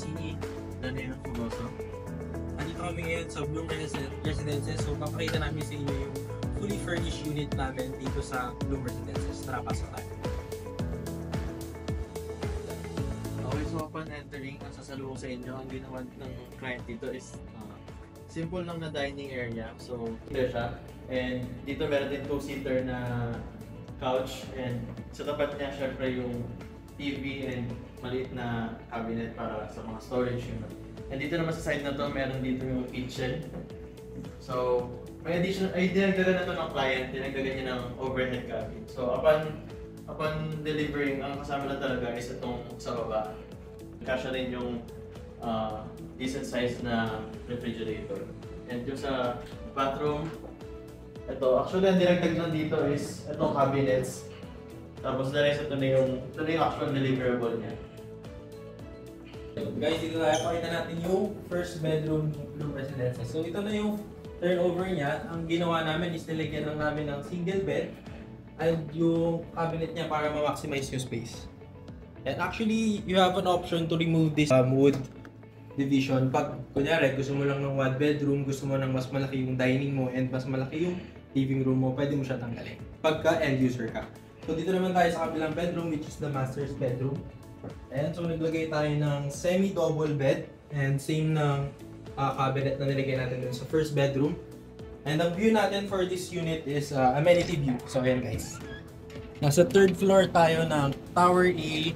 City, Danilo Fugoso. Andito kami ngayon sa Bloom Residences. So, papakita namin sa inyo yung fully furnished unit namin dito sa Bloom Residences. Tara, pasok tayo. Okay, so upon entering, ang sasalubong sa inyo, ang ginawa ng client dito is simple lang na dining area. So, dito siya. And dito meron din 2-seater na couch. And sa tapat niya, syempre yung TV and maliit na cabinet para sa mga storage unit. And dito naman sa side na to, meron dito yung kitchen. So, may addition, ay dinagdagan na to ng client, dinagdagan niya ng overhead cabin. So, upon delivering, ang kasama lang talaga is itong sa baba. Kasya rin yung decent size na refrigerator. And yung sa bathroom, ito, actually ang dinagdag lang dito is itong cabinets. Tapos the rest, ito na yung actual deliverable niya. Guys, dito tayo pakita natin yung first bedroom Bloom Residences. So ito na yung turnover niya. Ang ginawa namin is nilagyan lang namin ng single bed and yung cabinet niya para ma-maximize yung space. And actually, you have an option to remove this wood division. Pag kunyari, gusto mo lang ng one bedroom, gusto mo ng mas malaki yung dining mo and mas malaki yung living room mo, pwede mo siya tanggalin pagka end user ka. So dito naman tayo sa kabilang bedroom, which is the master's bedroom. And so naglagay tayo ng semi-double bed and same ng cabinet na nilagay natin dun sa first bedroom. And ang view natin for this unit is amenity view. So ayan guys. Nasa third floor tayo ng Tower A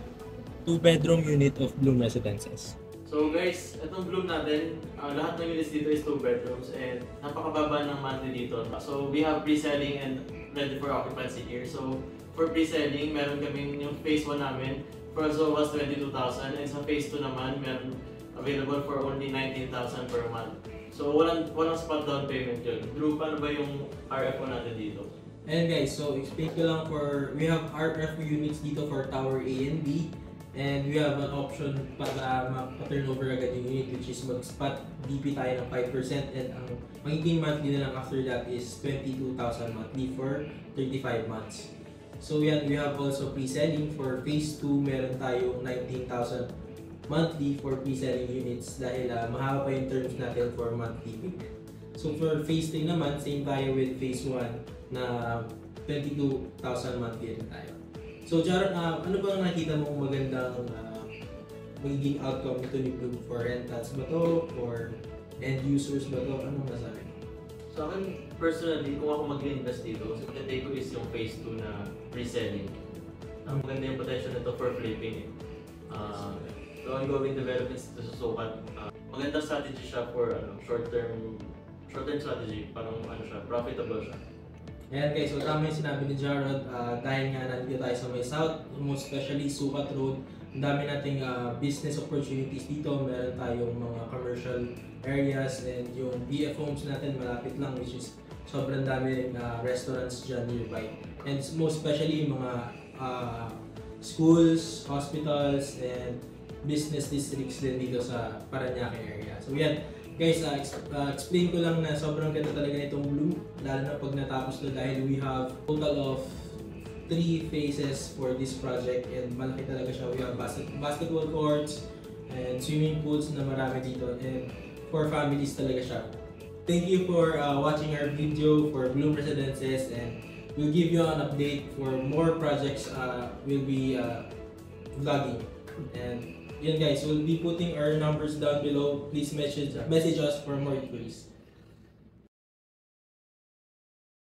2-bedroom unit of Bloom Residences. So guys, itong Bloom natin, lahat ng units dito is 2 bedrooms and napakababa ng monthly dito. So we have pre-selling and ready for occupancy here. So for pre-selling, meron kaming yung phase 1 namin for as low as 22,000 and sa phase 2 naman, meron available for only 19,000 per month. So walang spot down payment yun. Drew, paano ba yung RFO natin dito? And guys, so explain ko lang we have RFO units dito for Tower A and B. And we have an option para ma-turnover agad yung unit, which is mag-spot DP tayo ng 5% and ang magiging monthly na lang after that is 22,000 monthly for 35 months. So we have also pre-selling for phase 2, meron tayong 19,000 monthly for pre-selling units dahil mahaba pa yung terms natin for monthly payment. So for phase 3 naman, same tayo with phase 1 na 22,000 monthly rin tayo. So Jaron, ano bang nakita mong magandang magiging outcome ito ni Bloom? For rentals ba to? For end users ba to? Anong masabi mo? Sa akin, personally, kung ako mag-invest dito, so take ko is yung phase 2 na pre-selling. Ang maganda yung potential nito for flipping. So ongoing developments ito sa sukat. Magandang strategy siya for short-term strategy. Parang profitable siya. Ayan guys, so tama yung sinabi ni Jarrod, dahil nga nandito tayo sa may south, most especially Sukat Road, ang dami nating business opportunities dito, meron tayong mga commercial areas and yung BF homes natin malapit lang, which is sobrang dami restaurants dyan nearby. And most especially mga schools, hospitals, and business districts din dito sa Parañaque area. So yan. Guys, explain ko lang na sobrang ganda talaga nitong Bloom, lalo na pag natapos na dahil we have total of 3 phases for this project and malaki talaga siya. We have basketball courts and swimming pools na marami dito and for families talaga siya. Thank you for watching our video for Bloom Residences and we'll give you an update for more projects we'll be vlogging. And yun guys, we'll be putting our numbers down below. Please message us for more inquiries.